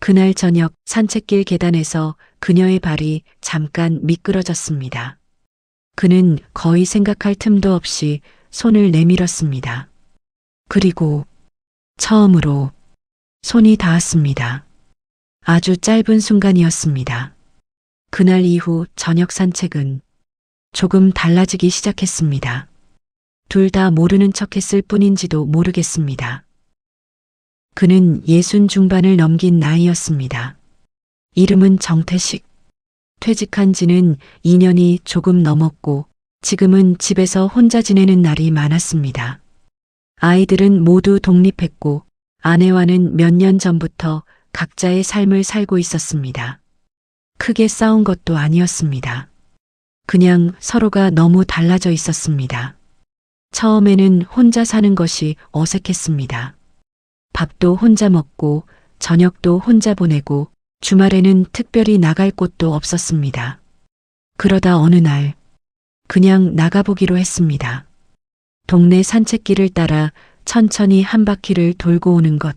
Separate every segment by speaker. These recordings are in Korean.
Speaker 1: 그날 저녁 산책길 계단에서 그녀의 발이 잠깐 미끄러졌습니다. 그는 거의 생각할 틈도 없이 손을 내밀었습니다. 그리고 처음으로 손이 닿았습니다. 아주 짧은 순간이었습니다. 그날 이후 저녁 산책은 조금 달라지기 시작했습니다. 둘 다 모르는 척 했을 뿐인지도 모르겠습니다. 그는 60 중반을 넘긴 나이였습니다. 이름은 정태식. 퇴직한 지는 2년이 조금 넘었고 지금은 집에서 혼자 지내는 날이 많았습니다. 아이들은 모두 독립했고 아내와는 몇 년 전부터 각자의 삶을 살고 있었습니다. 크게 싸운 것도 아니었습니다. 그냥 서로가 너무 달라져 있었습니다. 처음에는 혼자 사는 것이 어색했습니다. 밥도 혼자 먹고 저녁도 혼자 보내고 주말에는 특별히 나갈 곳도 없었습니다. 그러다 어느 날 그냥 나가보기로 했습니다. 동네 산책길을 따라 천천히 한 바퀴를 돌고 오는 것.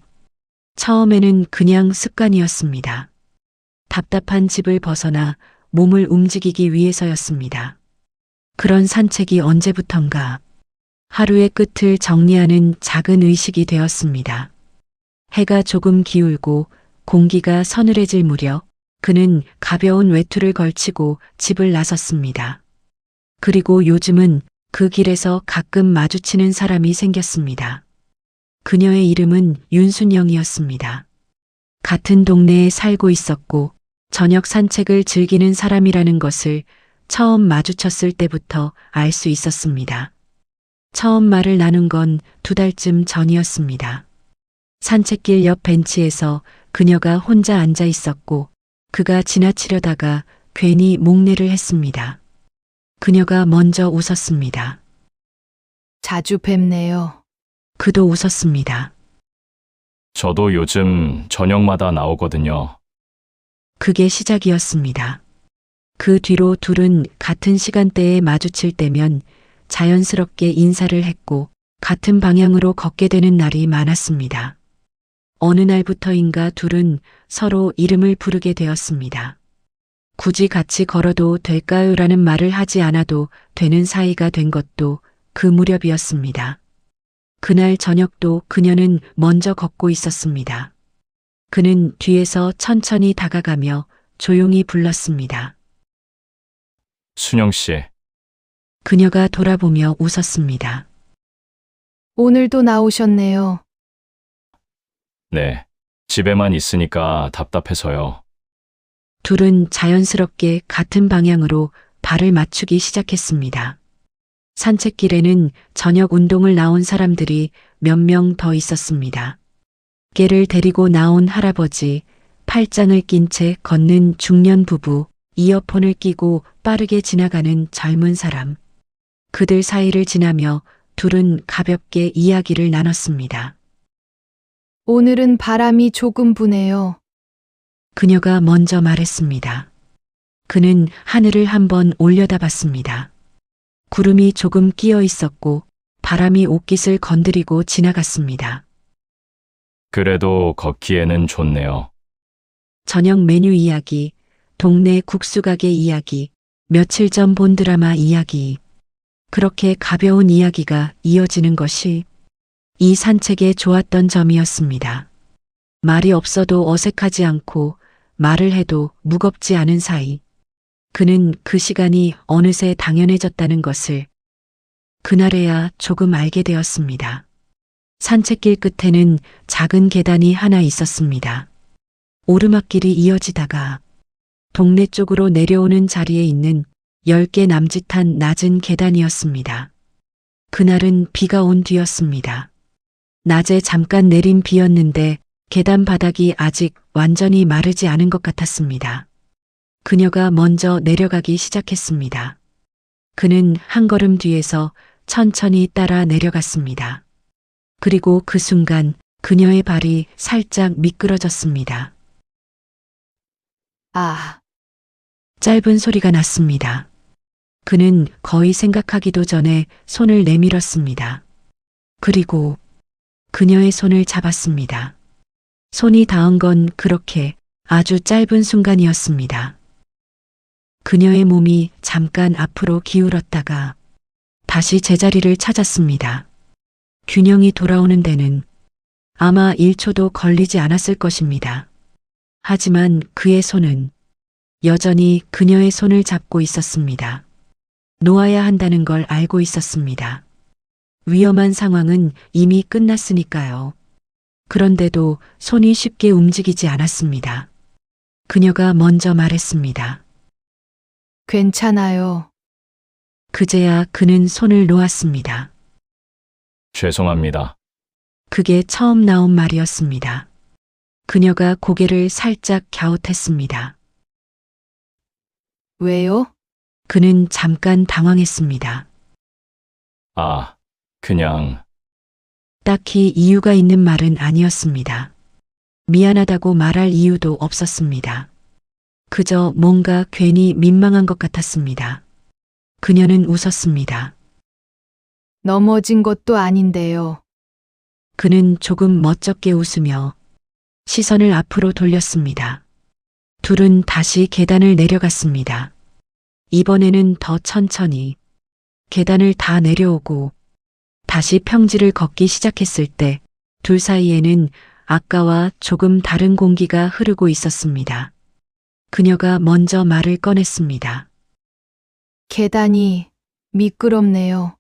Speaker 1: 처음에는 그냥 습관이었습니다. 답답한 집을 벗어나 몸을 움직이기 위해서였습니다. 그런 산책이 언제부턴가 하루의 끝을 정리하는 작은 의식이 되었습니다. 해가 조금 기울고 공기가 서늘해질 무렵 그는 가벼운 외투를 걸치고 집을 나섰습니다. 그리고 요즘은 그 길에서 가끔 마주치는 사람이 생겼습니다. 그녀의 이름은 윤순영이었습니다. 같은 동네에 살고 있었고 저녁 산책을 즐기는 사람이라는 것을 처음 마주쳤을 때부터 알 수 있었습니다. 처음 말을 나눈 건 2달쯤 전이었습니다. 산책길 옆 벤치에서 그녀가 혼자 앉아 있었고 그가 지나치려다가 괜히 목례를 했습니다. 그녀가 먼저 웃었습니다.
Speaker 2: 자주 뵙네요.
Speaker 1: 그도 웃었습니다.
Speaker 3: 저도 요즘 저녁마다 나오거든요.
Speaker 1: 그게 시작이었습니다. 그 뒤로 둘은 같은 시간대에 마주칠 때면 자연스럽게 인사를 했고 같은 방향으로 걷게 되는 날이 많았습니다. 어느 날부터인가 둘은 서로 이름을 부르게 되었습니다. 굳이 같이 걸어도 될까요라는 말을 하지 않아도 되는 사이가 된 것도 그 무렵이었습니다. 그날 저녁도 그녀는 먼저 걷고 있었습니다. 그는 뒤에서 천천히 다가가며 조용히 불렀습니다.
Speaker 3: 순영 씨,
Speaker 1: 그녀가 돌아보며 웃었습니다.
Speaker 2: 오늘도 나오셨네요.
Speaker 3: 네. 집에만 있으니까 답답해서요.
Speaker 1: 둘은 자연스럽게 같은 방향으로 발을 맞추기 시작했습니다. 산책길에는 저녁 운동을 나온 사람들이 몇 명 더 있었습니다. 개를 데리고 나온 할아버지, 팔짱을 낀 채 걷는 중년 부부, 이어폰을 끼고 빠르게 지나가는 젊은 사람. 그들 사이를 지나며 둘은 가볍게 이야기를 나눴습니다.
Speaker 2: 오늘은 바람이 조금 부네요.
Speaker 1: 그녀가 먼저 말했습니다. 그는 하늘을 한번 올려다봤습니다. 구름이 조금 끼어 있었고 바람이 옷깃을 건드리고 지나갔습니다.
Speaker 3: 그래도 걷기에는 좋네요.
Speaker 1: 저녁 메뉴 이야기, 동네 국수 가게 이야기, 며칠 전 본 드라마 이야기. 그렇게 가벼운 이야기가 이어지는 것이 이 산책에 좋았던 점이었습니다. 말이 없어도 어색하지 않고 말을 해도 무겁지 않은 사이. 그는 그 시간이 어느새 당연해졌다는 것을 그날에야 조금 알게 되었습니다. 산책길 끝에는 작은 계단이 하나 있었습니다. 오르막길이 이어지다가 동네 쪽으로 내려오는 자리에 있는 10개 남짓한 낮은 계단이었습니다. 그날은 비가 온 뒤였습니다. 낮에 잠깐 내린 비였는데 계단 바닥이 아직 완전히 마르지 않은 것 같았습니다. 그녀가 먼저 내려가기 시작했습니다. 그는 한 걸음 뒤에서 천천히 따라 내려갔습니다. 그리고 그 순간 그녀의 발이 살짝 미끄러졌습니다.
Speaker 2: 아,
Speaker 1: 짧은 소리가 났습니다. 그는 거의 생각하기도 전에 손을 내밀었습니다. 그리고 그녀의 손을 잡았습니다. 손이 닿은 건 그렇게 아주 짧은 순간이었습니다. 그녀의 몸이 잠깐 앞으로 기울었다가 다시 제자리를 찾았습니다. 균형이 돌아오는 데는 아마 1초도 걸리지 않았을 것입니다. 하지만 그의 손은 여전히 그녀의 손을 잡고 있었습니다. 놓아야 한다는 걸 알고 있었습니다. 위험한 상황은 이미 끝났으니까요. 그런데도 손이 쉽게 움직이지 않았습니다. 그녀가 먼저 말했습니다.
Speaker 2: 괜찮아요.
Speaker 1: 그제야 그는 손을 놓았습니다.
Speaker 3: 죄송합니다.
Speaker 1: 그게 처음 나온 말이었습니다. 그녀가 고개를 살짝 갸웃했습니다.
Speaker 2: 왜요?
Speaker 1: 그는 잠깐 당황했습니다.
Speaker 3: 아, 그냥,
Speaker 1: 딱히 이유가 있는 말은 아니었습니다. 미안하다고 말할 이유도 없었습니다. 그저 뭔가 괜히 민망한 것 같았습니다. 그녀는 웃었습니다.
Speaker 2: 넘어진 것도 아닌데요.
Speaker 1: 그는 조금 멋쩍게 웃으며 시선을 앞으로 돌렸습니다. 둘은 다시 계단을 내려갔습니다. 이번에는 더 천천히 계단을 다 내려오고 다시 평지를 걷기 시작했을 때 둘 사이에는 아까와 조금 다른 공기가 흐르고 있었습니다. 그녀가 먼저 말을 꺼냈습니다.
Speaker 2: 계단이 미끄럽네요.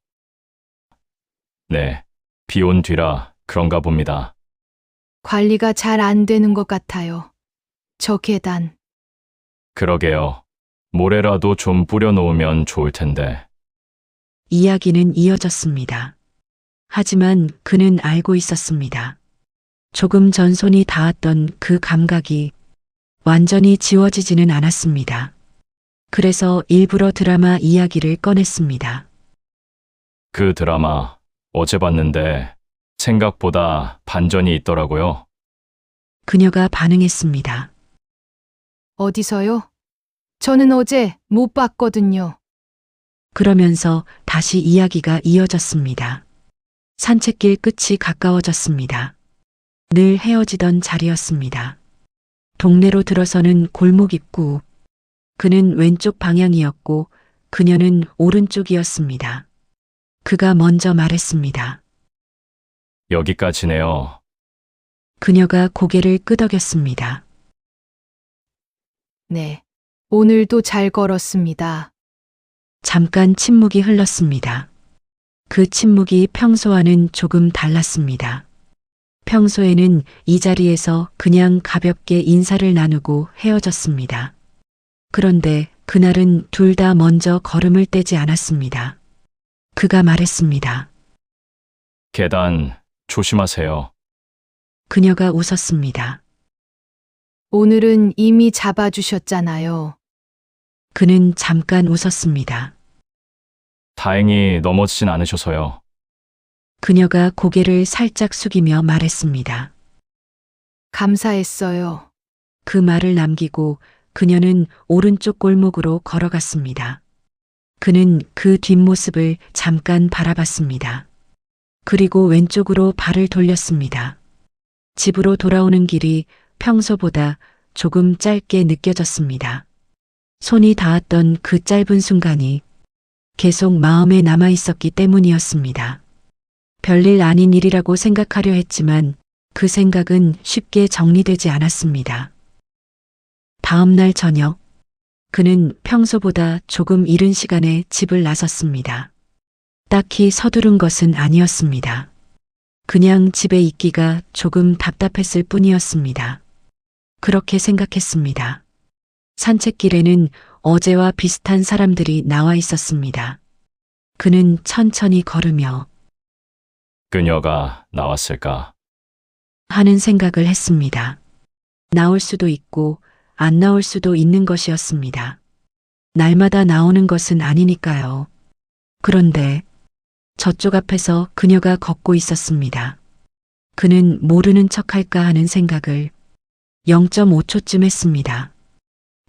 Speaker 3: 네. 비 온 뒤라 그런가 봅니다.
Speaker 2: 관리가 잘 안 되는 것 같아요. 저 계단.
Speaker 3: 그러게요. 모래라도 좀 뿌려놓으면 좋을 텐데.
Speaker 1: 이야기는 이어졌습니다. 하지만 그는 알고 있었습니다. 조금 전 손이 닿았던 그 감각이 완전히 지워지지는 않았습니다. 그래서 일부러 드라마 이야기를 꺼냈습니다.
Speaker 3: 그 드라마 어제 봤는데 생각보다 반전이 있더라고요.
Speaker 1: 그녀가 반응했습니다.
Speaker 2: 어디서요? 저는 어제 못 봤거든요.
Speaker 1: 그러면서 다시 이야기가 이어졌습니다. 산책길 끝이 가까워졌습니다. 늘 헤어지던 자리였습니다. 동네로 들어서는 골목 입구. 그는 왼쪽 방향이었고 그녀는 오른쪽이었습니다. 그가 먼저 말했습니다.
Speaker 3: 여기까지네요.
Speaker 1: 그녀가 고개를 끄덕였습니다.
Speaker 2: 네. 오늘도 잘 걸었습니다.
Speaker 1: 잠깐 침묵이 흘렀습니다. 그 침묵이 평소와는 조금 달랐습니다. 평소에는 이 자리에서 그냥 가볍게 인사를 나누고 헤어졌습니다. 그런데 그날은 둘 다 먼저 걸음을 떼지 않았습니다. 그가 말했습니다.
Speaker 3: 계단 조심하세요.
Speaker 1: 그녀가 웃었습니다.
Speaker 2: 오늘은 이미 잡아주셨잖아요.
Speaker 1: 그는 잠깐 웃었습니다.
Speaker 3: 다행히 넘어지진 않으셔서요.
Speaker 1: 그녀가 고개를 살짝 숙이며 말했습니다.
Speaker 2: 감사했어요.
Speaker 1: 그 말을 남기고 그녀는 오른쪽 골목으로 걸어갔습니다. 그는 그 뒷모습을 잠깐 바라봤습니다. 그리고 왼쪽으로 발을 돌렸습니다. 집으로 돌아오는 길이 평소보다 조금 짧게 느껴졌습니다. 손이 닿았던 그 짧은 순간이 계속 마음에 남아 있었기 때문이었습니다. 별일 아닌 일이라고 생각하려 했지만 그 생각은 쉽게 정리되지 않았습니다. 다음 날 저녁, 그는 평소보다 조금 이른 시간에 집을 나섰습니다. 딱히 서두른 것은 아니었습니다. 그냥 집에 있기가 조금 답답했을 뿐이었습니다. 그렇게 생각했습니다. 산책길에는 어제와 비슷한 사람들이 나와 있었습니다. 그는 천천히 걸으며
Speaker 3: 그녀가 나왔을까?
Speaker 1: 하는 생각을 했습니다. 나올 수도 있고 안 나올 수도 있는 것이었습니다. 날마다 나오는 것은 아니니까요. 그런데 저쪽 앞에서 그녀가 걷고 있었습니다. 그는 모르는 척할까 하는 생각을 0.5초쯤 했습니다.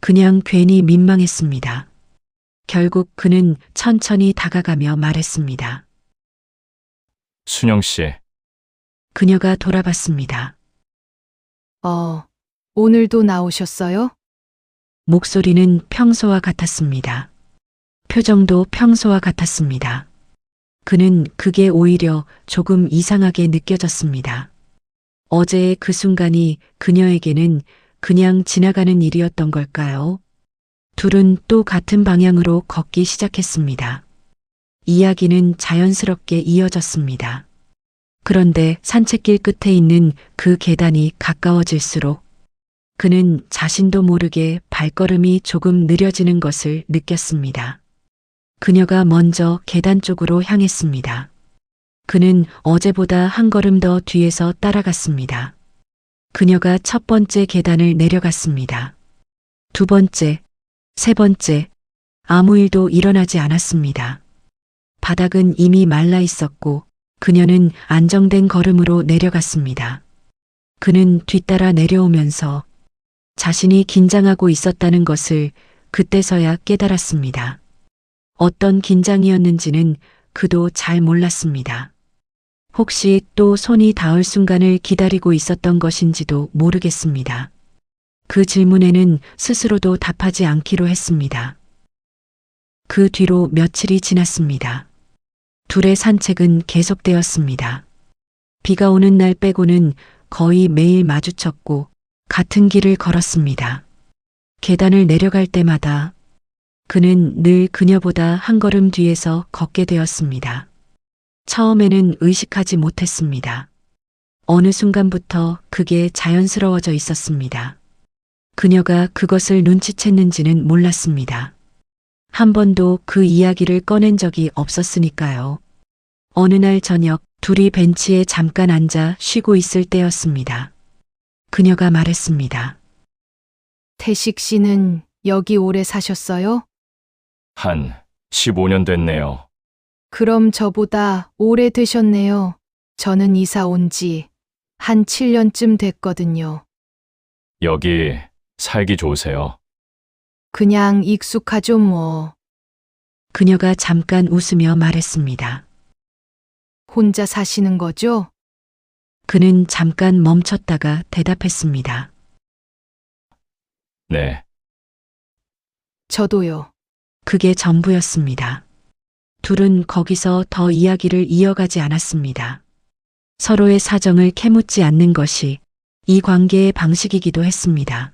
Speaker 1: 그냥 괜히 민망했습니다. 결국 그는 천천히 다가가며 말했습니다.
Speaker 3: 순영 씨,
Speaker 1: 그녀가 돌아봤습니다.
Speaker 2: 오늘도 나오셨어요?
Speaker 1: 목소리는 평소와 같았습니다. 표정도 평소와 같았습니다. 그는 그게 오히려 조금 이상하게 느껴졌습니다. 어제의 그 순간이 그녀에게는 그냥 지나가는 일이었던 걸까요? 둘은 또 같은 방향으로 걷기 시작했습니다. 이야기는 자연스럽게 이어졌습니다. 그런데 산책길 끝에 있는 그 계단이 가까워질수록 그는 자신도 모르게 발걸음이 조금 느려지는 것을 느꼈습니다. 그녀가 먼저 계단 쪽으로 향했습니다. 그는 어제보다 한 걸음 더 뒤에서 따라갔습니다. 그녀가 첫 번째 계단을 내려갔습니다. 두 번째, 세 번째, 아무 일도 일어나지 않았습니다. 바닥은 이미 말라 있었고 그녀는 안정된 걸음으로 내려갔습니다. 그는 뒤따라 내려오면서 자신이 긴장하고 있었다는 것을 그때서야 깨달았습니다. 어떤 긴장이었는지는 그도 잘 몰랐습니다. 혹시 또 손이 닿을 순간을 기다리고 있었던 것인지도 모르겠습니다. 그 질문에는 스스로도 답하지 않기로 했습니다. 그 뒤로 며칠이 지났습니다. 둘의 산책은 계속되었습니다. 비가 오는 날 빼고는 거의 매일 마주쳤고 같은 길을 걸었습니다. 계단을 내려갈 때마다 그는 늘 그녀보다 한 걸음 뒤에서 걷게 되었습니다. 처음에는 의식하지 못했습니다. 어느 순간부터 그게 자연스러워져 있었습니다. 그녀가 그것을 눈치챘는지는 몰랐습니다. 한 번도 그 이야기를 꺼낸 적이 없었으니까요. 어느 날 저녁 둘이 벤치에 잠깐 앉아 쉬고 있을 때였습니다. 그녀가 말했습니다.
Speaker 2: 태식 씨는 여기 오래 사셨어요?
Speaker 3: 한 15년 됐네요.
Speaker 2: 그럼 저보다 오래 되셨네요. 저는 이사 온 지 한 7년쯤 됐거든요.
Speaker 3: 여기 살기 좋으세요?
Speaker 2: 그냥 익숙하죠 뭐.
Speaker 1: 그녀가 잠깐 웃으며 말했습니다.
Speaker 2: 혼자 사시는 거죠?
Speaker 1: 그는 잠깐 멈췄다가 대답했습니다.
Speaker 3: 네.
Speaker 2: 저도요.
Speaker 1: 그게 전부였습니다. 둘은 거기서 더 이야기를 이어가지 않았습니다. 서로의 사정을 캐묻지 않는 것이 이 관계의 방식이기도 했습니다.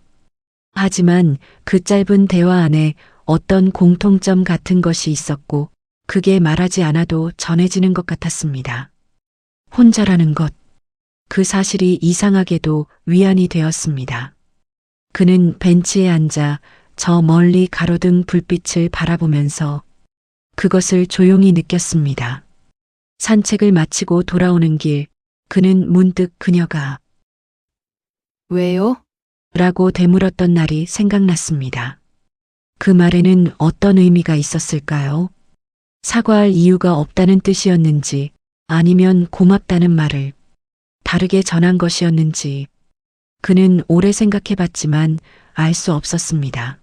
Speaker 1: 하지만 그 짧은 대화 안에 어떤 공통점 같은 것이 있었고 그게 말하지 않아도 전해지는 것 같았습니다. 혼자라는 것, 그 사실이 이상하게도 위안이 되었습니다. 그는 벤치에 앉아 저 멀리 가로등 불빛을 바라보면서 그것을 조용히 느꼈습니다. 산책을 마치고 돌아오는 길, 그는 문득 그녀가
Speaker 2: 왜요?
Speaker 1: 라고 되물었던 날이 생각났습니다. 그 말에는 어떤 의미가 있었을까요? 사과할 이유가 없다는 뜻이었는지 아니면 고맙다는 말을 다르게 전한 것이었는지 그는 오래 생각해봤지만 알 수 없었습니다.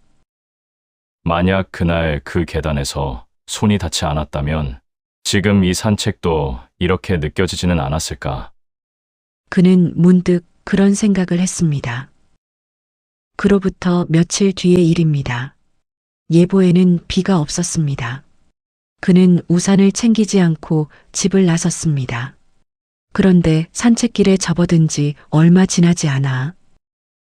Speaker 3: 만약 그날 그 계단에서 손이 닿지 않았다면 지금 이 산책도 이렇게 느껴지지는 않았을까?
Speaker 1: 그는 문득 그런 생각을 했습니다. 그로부터 며칠 뒤의 일입니다. 예보에는 비가 없었습니다. 그는 우산을 챙기지 않고 집을 나섰습니다. 그런데 산책길에 접어든 지 얼마 지나지 않아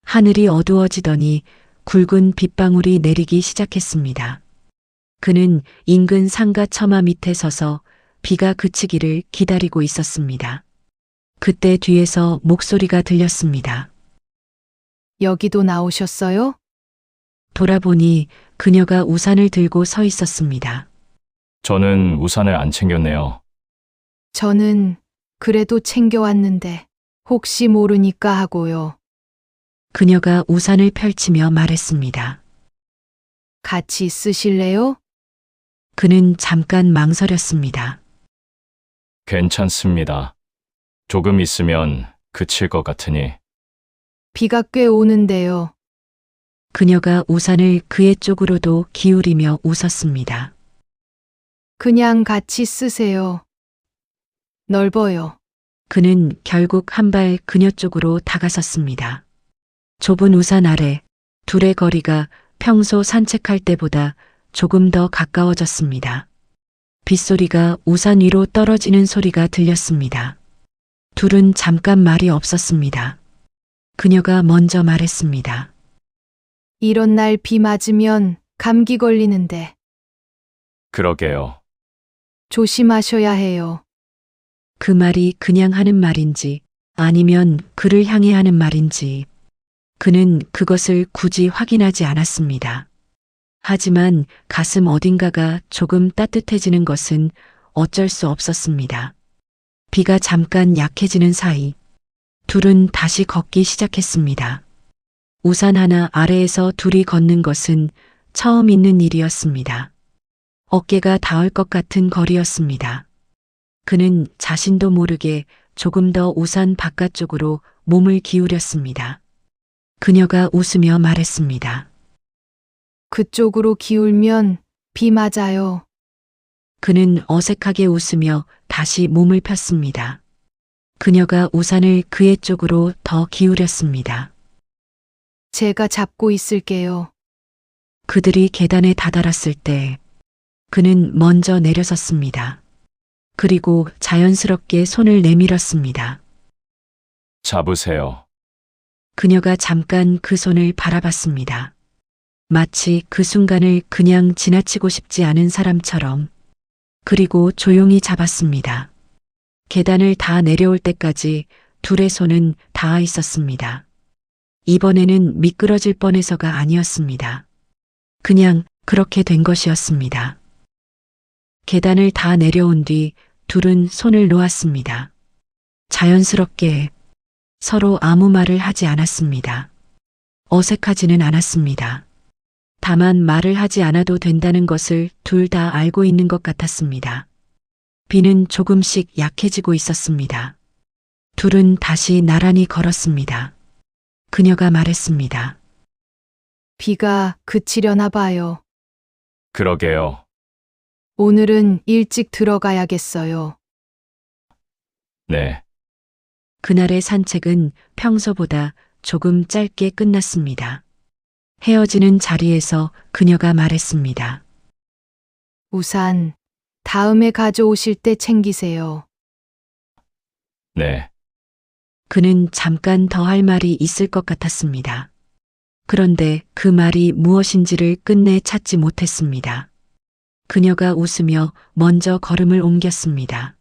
Speaker 1: 하늘이 어두워지더니 굵은 빗방울이 내리기 시작했습니다. 그는 인근 상가 처마 밑에 서서 비가 그치기를 기다리고 있었습니다. 그때 뒤에서 목소리가 들렸습니다.
Speaker 2: 여기도 나오셨어요?
Speaker 1: 돌아보니 그녀가 우산을 들고 서 있었습니다.
Speaker 3: 저는 우산을 안 챙겼네요.
Speaker 2: 저는 그래도 챙겨왔는데 혹시 모르니까 하고요.
Speaker 1: 그녀가 우산을 펼치며 말했습니다.
Speaker 2: 같이 쓰실래요?
Speaker 1: 그는 잠깐 망설였습니다.
Speaker 3: 괜찮습니다. 조금 있으면 그칠 것 같으니.
Speaker 2: 비가 꽤 오는데요.
Speaker 1: 그녀가 우산을 그의 쪽으로도 기울이며 웃었습니다.
Speaker 2: 그냥 같이 쓰세요. 넓어요.
Speaker 1: 그는 결국 한 발 그녀 쪽으로 다가섰습니다. 좁은 우산 아래 둘의 거리가 평소 산책할 때보다 조금 더 가까워졌습니다. 빗소리가 우산 위로 떨어지는 소리가 들렸습니다. 둘은 잠깐 말이 없었습니다. 그녀가 먼저 말했습니다.
Speaker 2: 이런 날 비 맞으면 감기 걸리는데
Speaker 3: 그러게요.
Speaker 2: 조심하셔야 해요.
Speaker 1: 그 말이 그냥 하는 말인지 아니면 그를 향해 하는 말인지 그는 그것을 굳이 확인하지 않았습니다. 하지만 가슴 어딘가가 조금 따뜻해지는 것은 어쩔 수 없었습니다. 비가 잠깐 약해지는 사이 둘은 다시 걷기 시작했습니다. 우산 하나 아래에서 둘이 걷는 것은 처음 있는 일이었습니다. 어깨가 닿을 것 같은 거리였습니다. 그는 자신도 모르게 조금 더 우산 바깥쪽으로 몸을 기울였습니다. 그녀가 웃으며 말했습니다.
Speaker 2: 그쪽으로 기울면 비 맞아요.
Speaker 1: 그는 어색하게 웃으며 다시 몸을 폈습니다. 그녀가 우산을 그의 쪽으로 더 기울였습니다.
Speaker 2: 제가 잡고 있을게요.
Speaker 1: 그들이 계단에 다다랐을 때 그는 먼저 내려섰습니다. 그리고 자연스럽게 손을 내밀었습니다.
Speaker 3: 잡으세요.
Speaker 1: 그녀가 잠깐 그 손을 바라봤습니다. 마치 그 순간을 그냥 지나치고 싶지 않은 사람처럼. 그리고 조용히 잡았습니다. 계단을 다 내려올 때까지 둘의 손은 닿아 있었습니다. 이번에는 미끄러질 뻔해서가 아니었습니다. 그냥 그렇게 된 것이었습니다. 계단을 다 내려온 뒤 둘은 손을 놓았습니다. 자연스럽게 서로 아무 말을 하지 않았습니다. 어색하지는 않았습니다. 다만 말을 하지 않아도 된다는 것을 둘 다 알고 있는 것 같았습니다. 비는 조금씩 약해지고 있었습니다. 둘은 다시 나란히 걸었습니다. 그녀가 말했습니다.
Speaker 2: 비가 그치려나 봐요.
Speaker 3: 그러게요.
Speaker 2: 오늘은 일찍 들어가야겠어요.
Speaker 3: 네.
Speaker 1: 그날의 산책은 평소보다 조금 짧게 끝났습니다. 헤어지는 자리에서 그녀가 말했습니다.
Speaker 2: 우산, 다음에 가져오실 때 챙기세요.
Speaker 3: 네.
Speaker 1: 그는 잠깐 더 할 말이 있을 것 같았습니다. 그런데 그 말이 무엇인지를 끝내 찾지 못했습니다. 그녀가 웃으며 먼저 걸음을 옮겼습니다.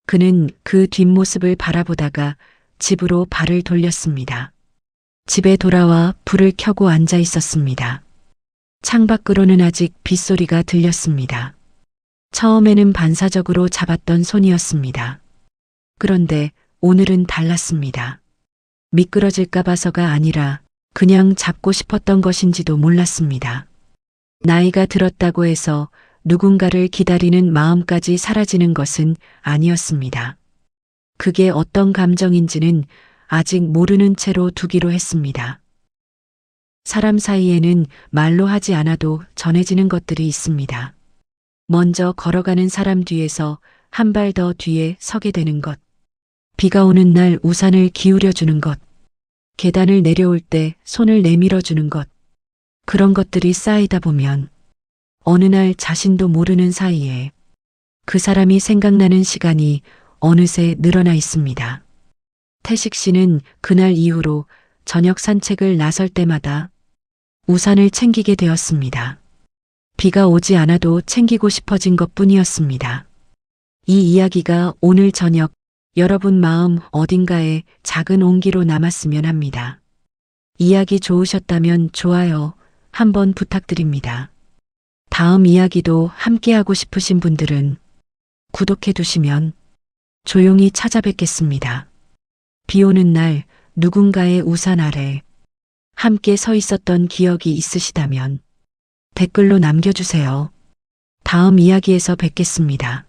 Speaker 1: 그는 그 뒷모습을 바라보다가 집으로 발을 돌렸습니다. 집에 돌아와 불을 켜고 앉아 있었습니다. 창밖으로는 아직 빗소리가 들렸습니다. 처음에는 반사적으로 잡았던 손이었습니다. 그런데 오늘은 달랐습니다. 미끄러질까 봐서가 아니라 그냥 잡고 싶었던 것인지도 몰랐습니다. 나이가 들었다고 해서 누군가를 기다리는 마음까지 사라지는 것은 아니었습니다. 그게 어떤 감정인지는 아직 모르는 채로 두기로 했습니다. 사람 사이에는 말로 하지 않아도 전해지는 것들이 있습니다. 먼저 걸어가는 사람 뒤에서 한 발 더 뒤에 서게 되는 것. 비가 오는 날 우산을 기울여 주는 것. 계단을 내려올 때 손을 내밀어 주는 것. 그런 것들이 쌓이다 보면 어느 날 자신도 모르는 사이에 그 사람이 생각나는 시간이 어느새 늘어나 있습니다. 태식 씨는 그날 이후로 저녁 산책을 나설 때마다 우산을 챙기게 되었습니다. 비가 오지 않아도 챙기고 싶어진 것 뿐이었습니다. 이 이야기가 오늘 저녁 여러분 마음 어딘가에 작은 온기로 남았으면 합니다. 이야기 좋으셨다면 좋아요 한번 부탁드립니다. 다음 이야기도 함께하고 싶으신 분들은 구독해 두시면 조용히 찾아뵙겠습니다. 비 오는 날 누군가의 우산 아래 함께 서 있었던 기억이 있으시다면 댓글로 남겨주세요. 다음 이야기에서 뵙겠습니다.